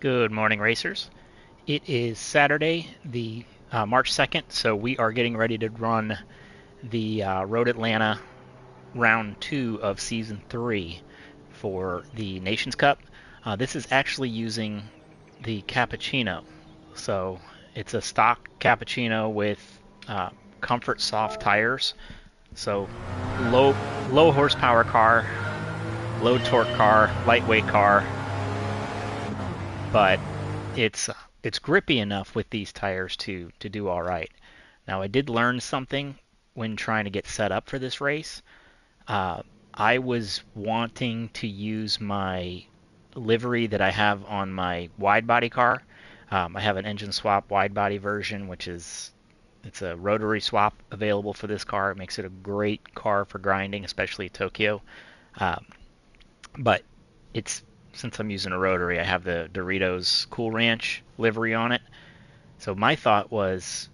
Good morning, racers. It is Saturday, the March 2nd, so we are getting ready to run the Road Atlanta round 2 of season 3 for the Nations Cup. This is actually using the Cappuccino. So it's a stock Cappuccino with comfort soft tires. So low horsepower car, low torque car, lightweight car, but it's grippy enough with these tires to do all right. Now I did learn something when trying to get set up for this race. Uh, I was wanting to use my livery that I have on my wide body car. I have an engine swap wide body version, which is it's a rotary swap available for this car. It makes it a great car for grinding, especially Tokyo. Um, but it's since I'm using a rotary, I have the Doritos Cool Ranch livery on it. So my thought was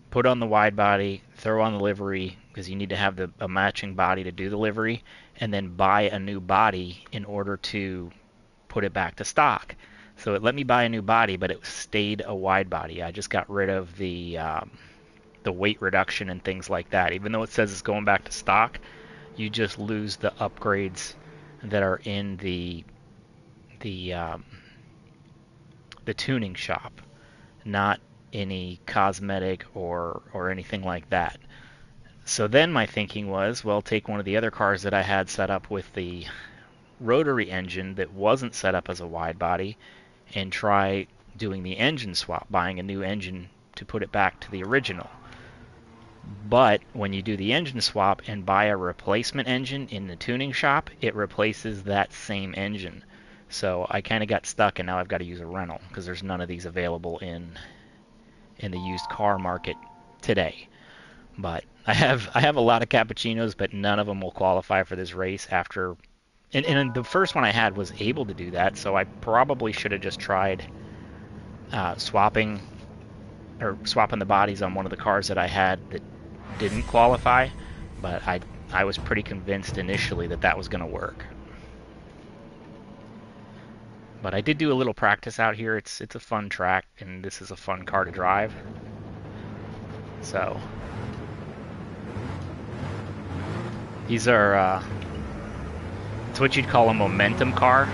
put on the wide body, throw on the livery because you need to have a matching body to do the livery, and then buy a new body in order to put it back to stock. So it let me buy a new body, but it stayed a wide body. I just got rid of the weight reduction and things like that. Even though it says it's going back to stock, you just lose the upgrades that are in the um, the tuning shop, not any cosmetic or anything like that. So then my thinking was, well, take one of the other cars that I had set up with the rotary engine that wasn't set up as a wide body and try doing the engine swap, buying a new engine to put it back to the original. But when you do the engine swap and buy a replacement engine in the tuning shop, it replaces that same engine. So I kind of got stuck, and now I've got to use a rental because there's none of these available in the used car market today. But I have a lot of cappuccinos, but none of them will qualify for this race after. And the first one I had was able to do that, so I probably should have just tried swapping the bodies on one of the cars that I had that didn't qualify. But I was pretty convinced initially that that was going to work. But I did do a little practice out here. It's a fun track, and this is a fun car to drive. So these are it's what you'd call a momentum car.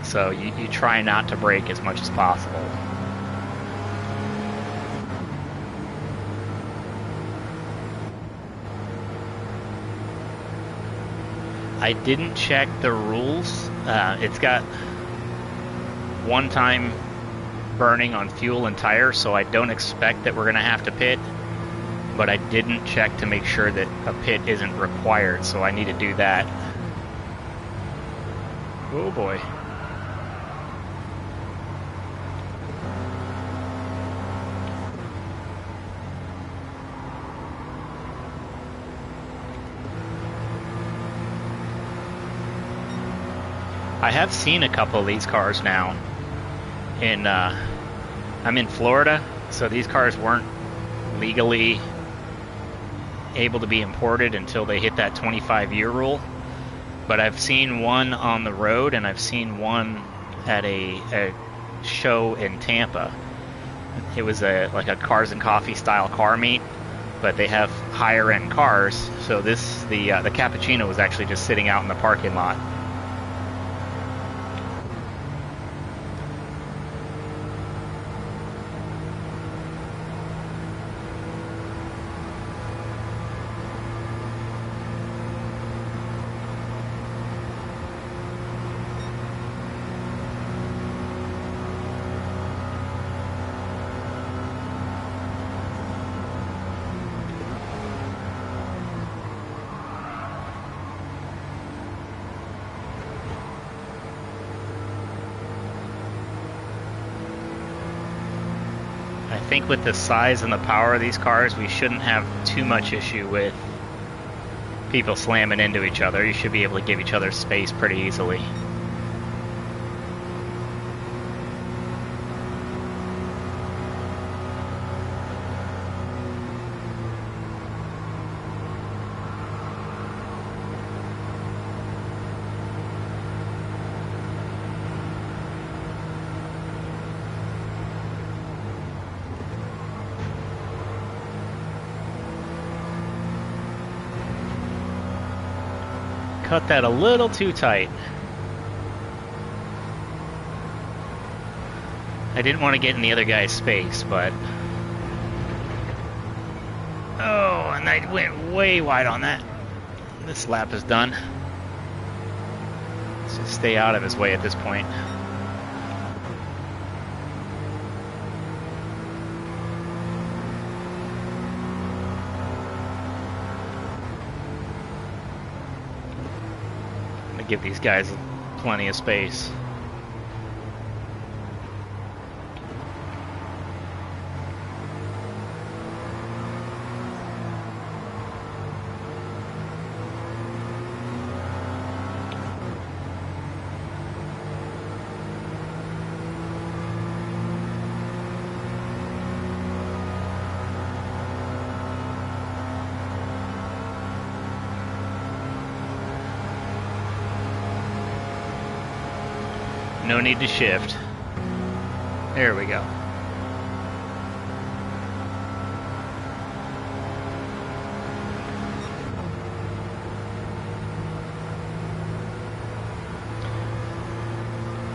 So you try not to brake as much as possible. I didn't check the rules. It's got one time burning on fuel and tires, so I don't expect that we're going to have to pit. But I didn't check to make sure that a pit isn't required, so I need to do that. Oh boy. I have seen a couple of these cars now. I'm in Florida, so these cars weren't legally able to be imported until they hit that 25-year rule. But I've seen one on the road, and I've seen one at a show in Tampa. It was like a cars and coffee style car meet, but they have higher end cars. So the Cappuccino was actually just sitting out in the parking lot. I think with the size and the power of these cars, we shouldn't have too much issue with people slamming into each other. You should be able to give each other space pretty easily. Cut that a little too tight. I didn't want to get in the other guy's space, but... Oh, and I went way wide on that. This lap is done. Let's just stay out of his way at this point. I'm gonna give these guys plenty of space. No need to shift. There we go.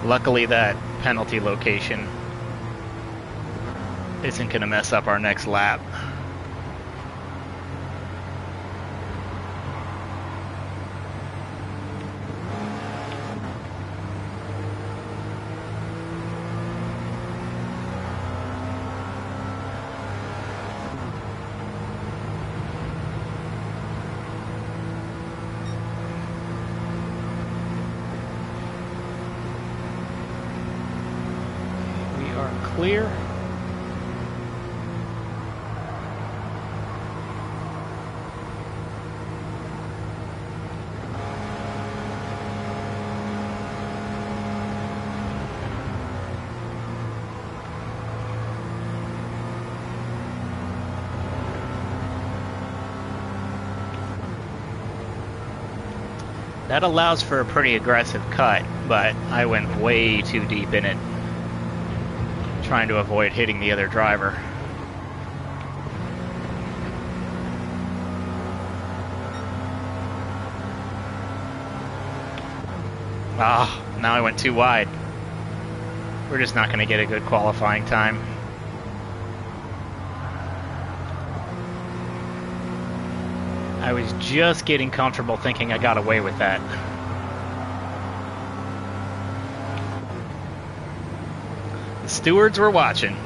Luckily that penalty location isn't going to mess up our next lap. Clear. That allows for a pretty aggressive cut, but I went way too deep in it, trying to avoid hitting the other driver. Ah, now I went too wide. We're just not going to get a good qualifying time. I was just getting comfortable thinking I got away with that. The stewards were watching.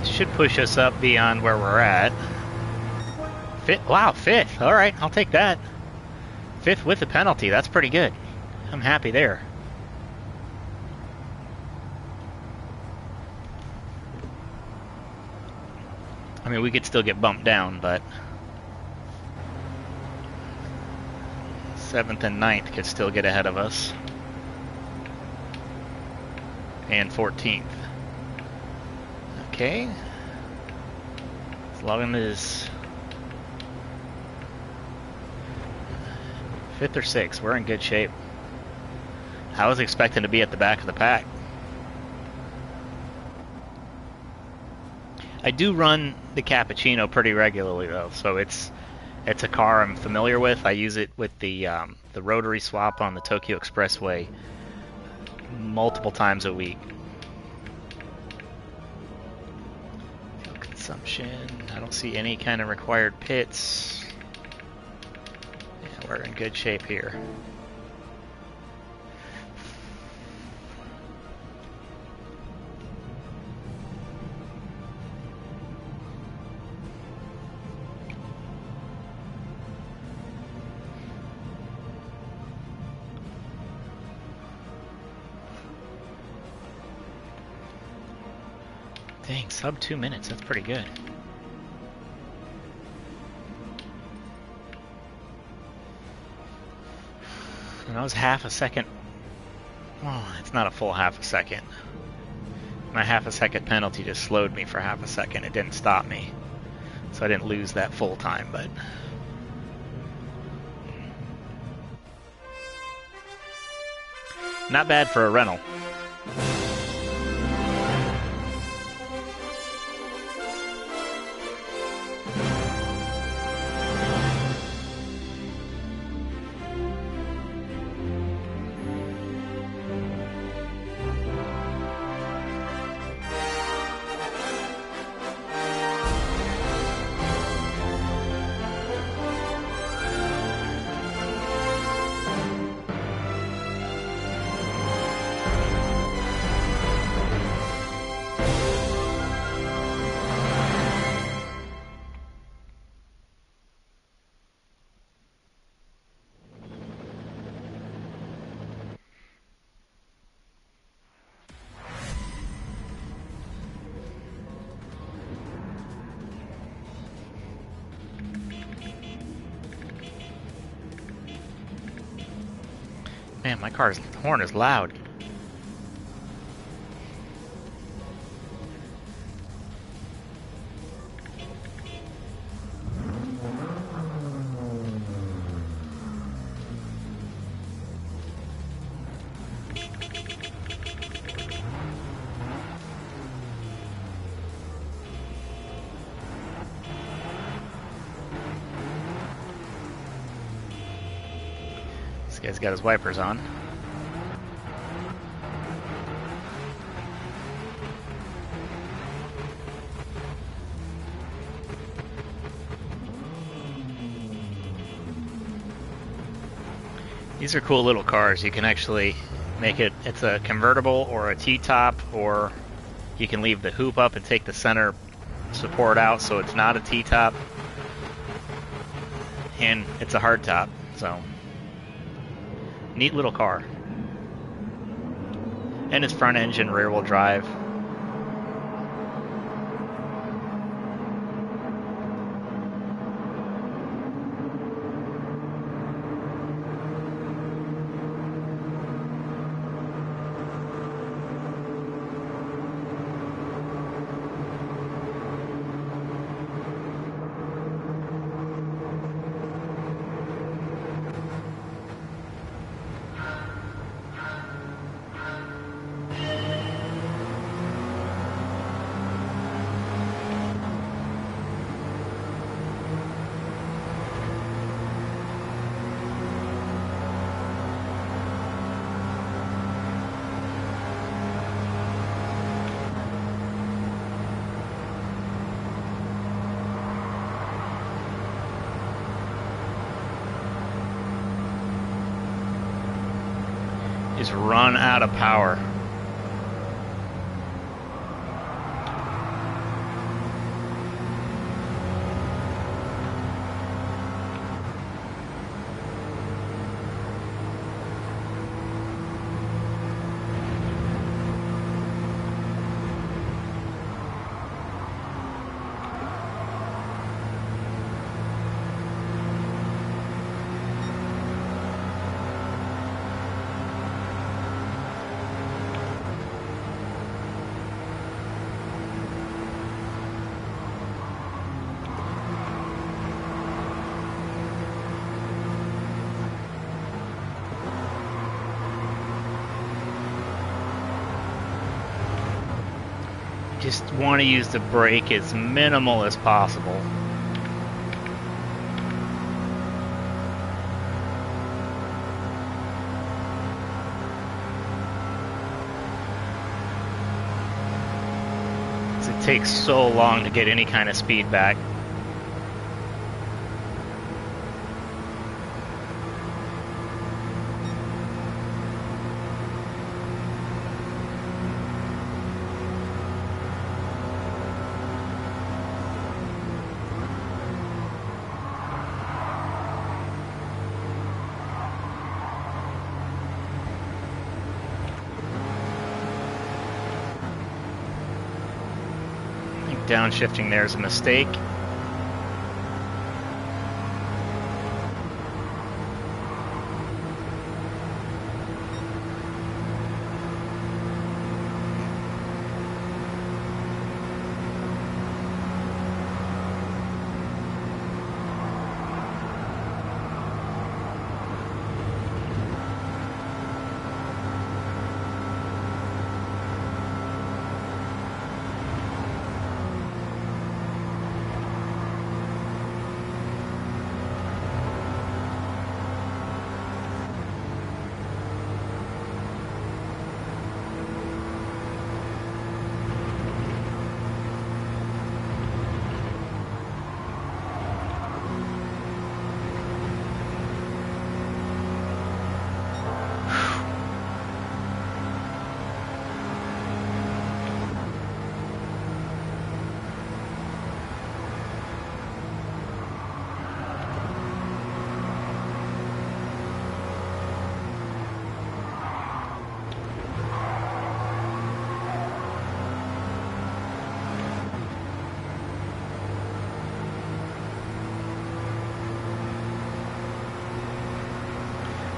Should push us up beyond where we're at. Wow, fifth. All right, I'll take that. Fifth with a penalty. That's pretty good. I'm happy there. I mean, we could still get bumped down, but 7th and 9th could still get ahead of us. And 14th. Okay. As long as 5th or 6th, we're in good shape. I was expecting to be at the back of the pack. I do run the Cappuccino pretty regularly though, so it's a car I'm familiar with. I use it with the rotary swap on the Tokyo Expressway multiple times a week. Fuel consumption. I don't see any kind of required pits. Yeah, we're in good shape here. Dang, sub 2 minutes. That's pretty good. And that was half a second. Well, it's not a full half a second. My half a second penalty just slowed me for half a second. It didn't stop me. So I didn't lose that full time, but... not bad for a rental. Man, my car's horn is loud. This guy's got his wipers on. These are cool little cars. You can actually make it, it's a convertible or a T-top, or you can leave the hoop up and take the center support out so it's not a T-top. And it's a hardtop, so neat little car. And it's front engine, rear wheel drive. Just run out of power. Just want to use the brake as minimal as possible. It takes so long to get any kind of speed back. downshifting there is a mistake.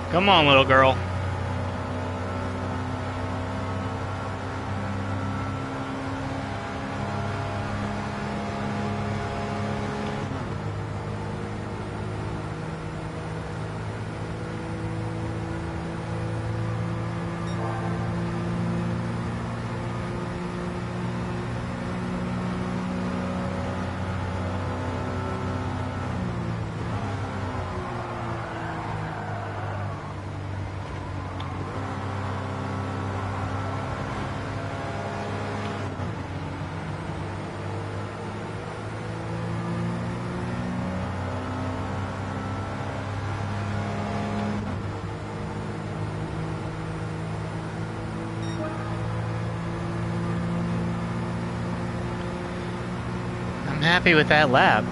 Come on, little girl. I'm happy with that lap.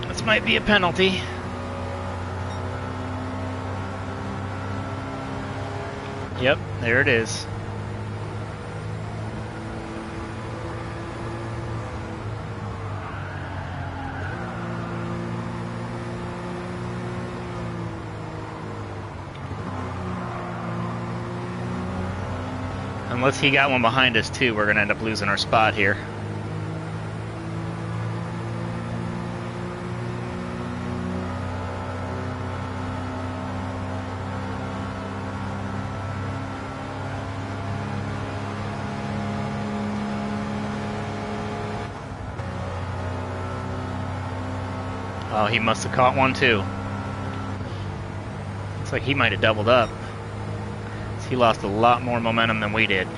This might be a penalty. Yep, there it is. Unless he got one behind us too, we're gonna end up losing our spot here. Oh, he must have caught one too. Looks like he might have doubled up. He lost a lot more momentum than we did.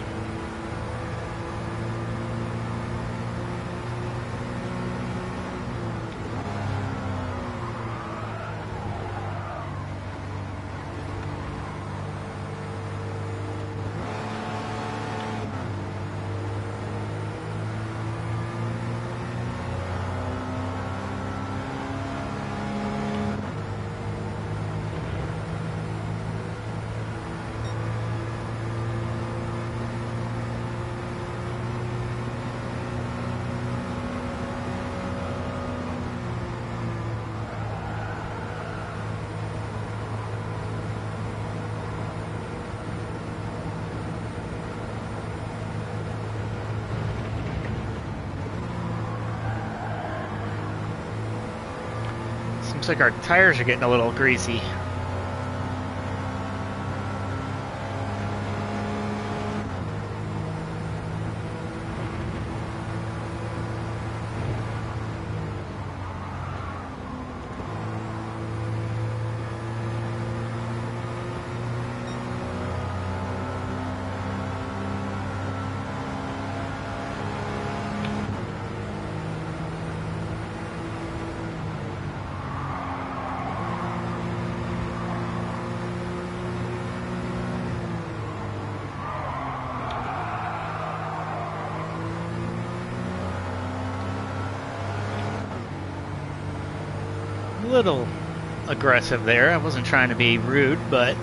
Seems like our tires are getting a little greasy. little aggressive there. I wasn't trying to be rude, but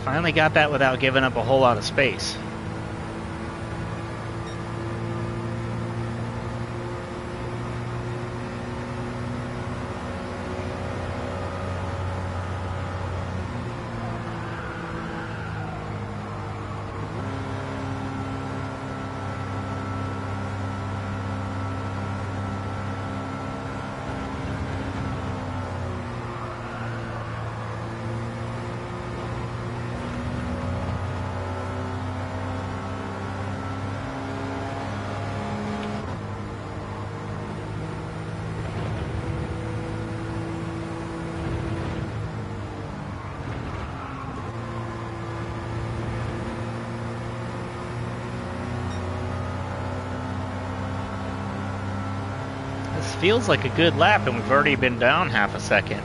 finally got that without giving up a whole lot of space. Feels like a good lap, and we've already been down half a second.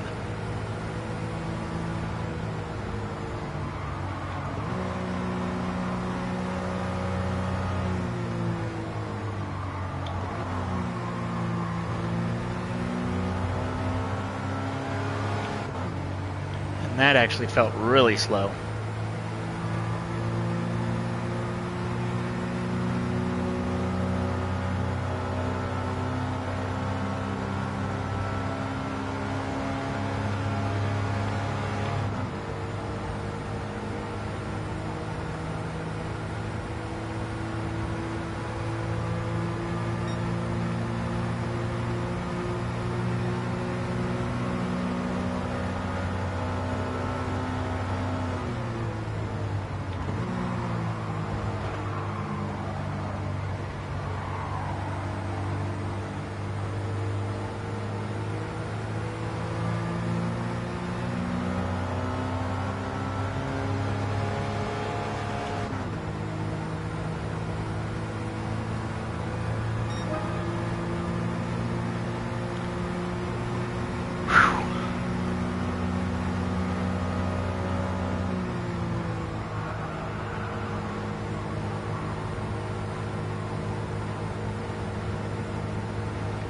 And that actually felt really slow.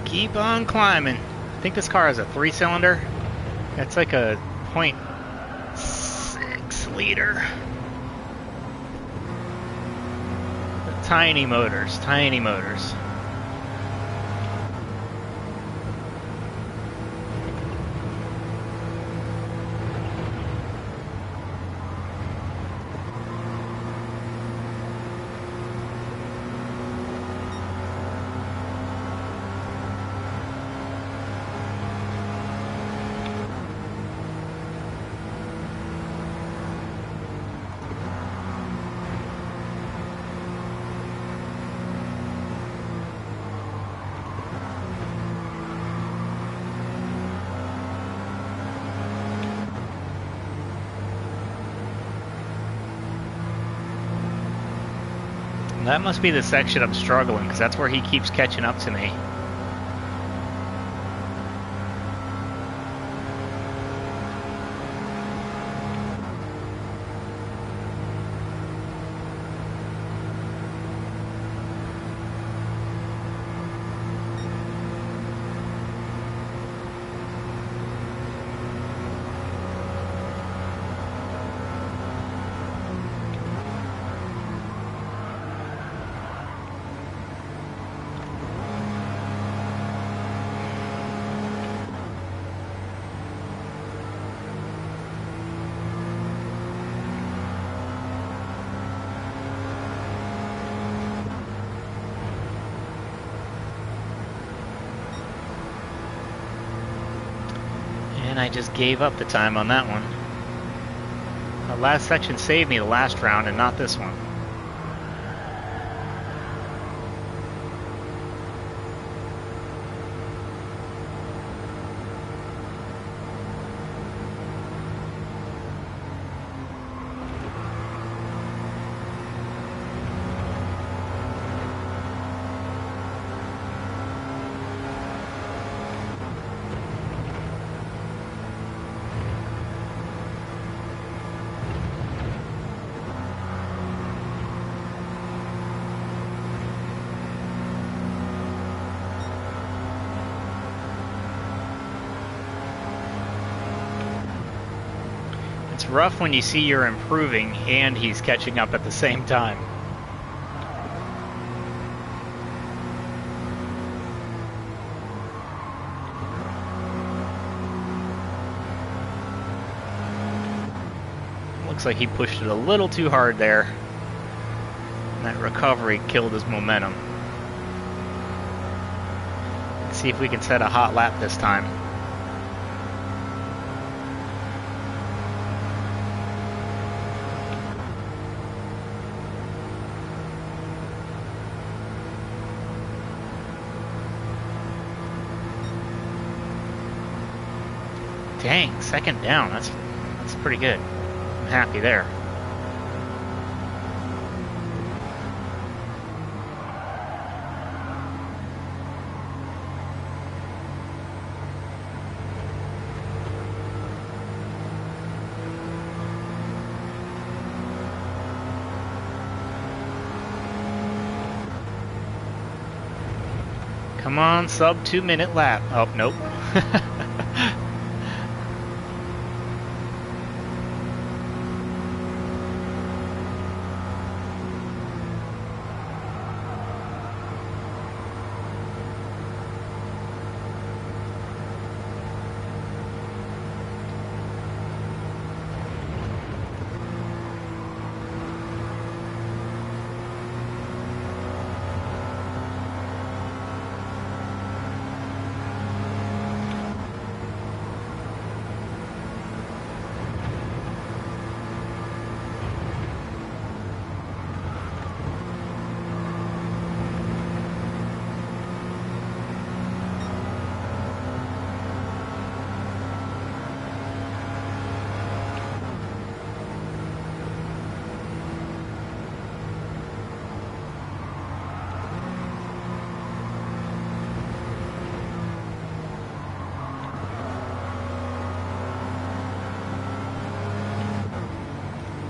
Keep on climbing. I think this car has a 3-cylinder. That's like a 0.6 liter. Tiny motors, tiny motors. That must be the section I'm struggling, because that's where he keeps catching up to me. And I just gave up the time on that one. The last section saved me the last round and not this one. It's rough when you see you're improving and he's catching up at the same time. Looks like he pushed it a little too hard there. That recovery killed his momentum. Let's see if we can set a hot lap this time. Dang, second down. That's pretty good. I'm happy there. Come on, sub 2 minute lap. Oh, nope.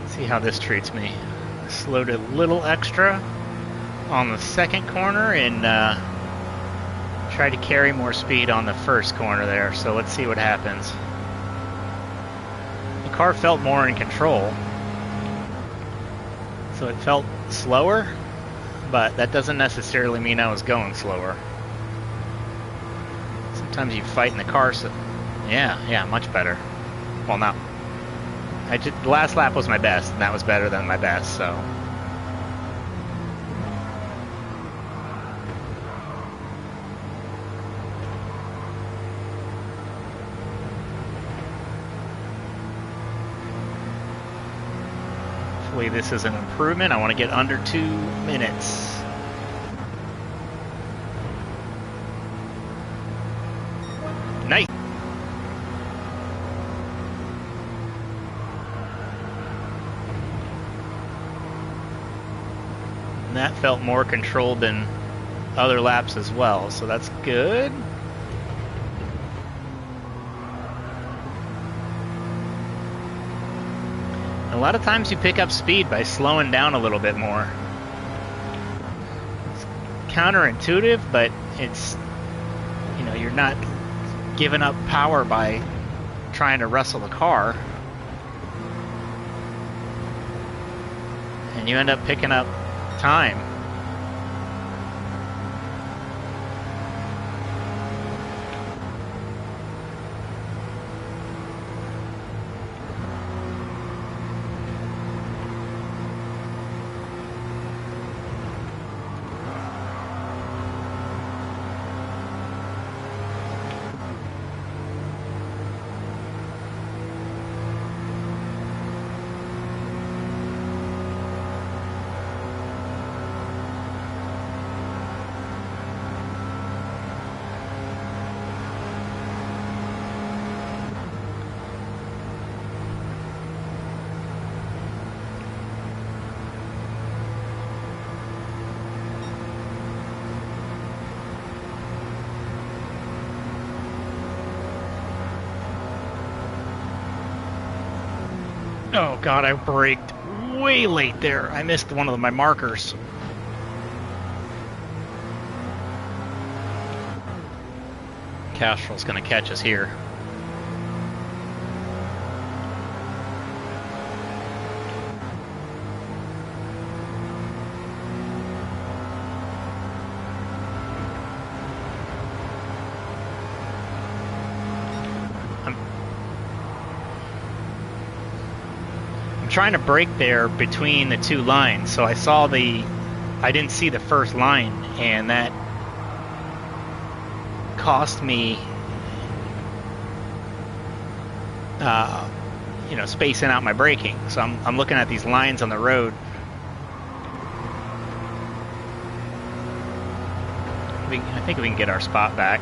See how this treats me. Slowed a little extra on the second corner and tried to carry more speed on the first corner there. So let's see what happens. The car felt more in control, so it felt slower, but that doesn't necessarily mean I was going slower. Sometimes you fight in the car, so yeah, much better. Well, not. The last lap was my best, and that was better than my best, so. Hopefully this is an improvement. I want to get under 2 minutes. Nice. That felt more controlled than other laps as well, so that's good. A lot of times you pick up speed by slowing down a little bit more. It's counterintuitive, but it's, you know, you're not giving up power by trying to wrestle the car. And you end up picking up time. Oh god, I braked way late there. I missed one of my markers. Castrol's gonna catch us here. I'm trying to brake there between the two lines, so I didn't see the first line, and that cost me spacing out my braking. So I'm looking at these lines on the road. I think we can get our spot back.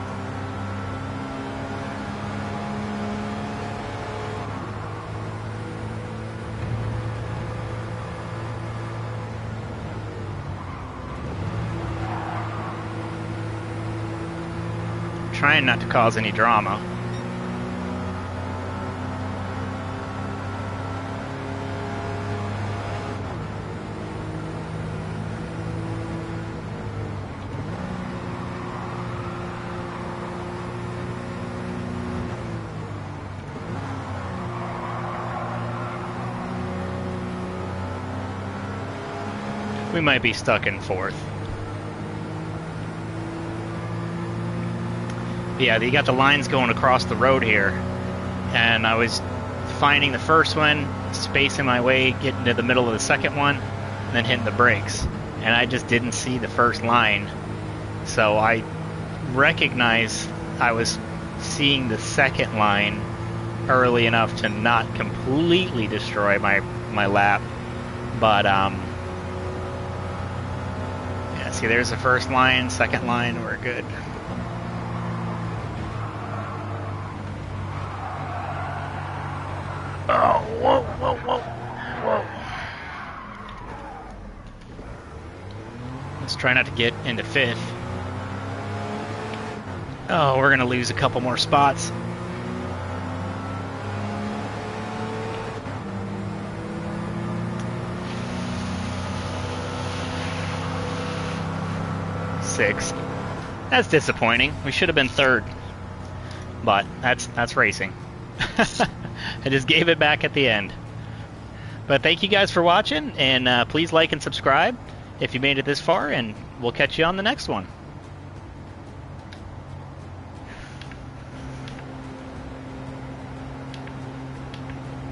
Trying not to cause any drama. We might be stuck in fourth. Yeah, you got the lines going across the road here, and I was finding the first one, spacing my way, getting to the middle of the second one, and then hitting the brakes. And I just didn't see the first line, so I recognized I was seeing the second line early enough to not completely destroy my lap. But yeah, see, there's the first line, second line, we're good. Oh, whoa, whoa, whoa, whoa. Let's try not to get into fifth. Oh, we're going to lose a couple more spots. Sixth. That's disappointing. We should have been third. But that's racing. I just gave it back at the end. But thank you guys for watching, and please like and subscribe if you made it this far, and we'll catch you on the next one.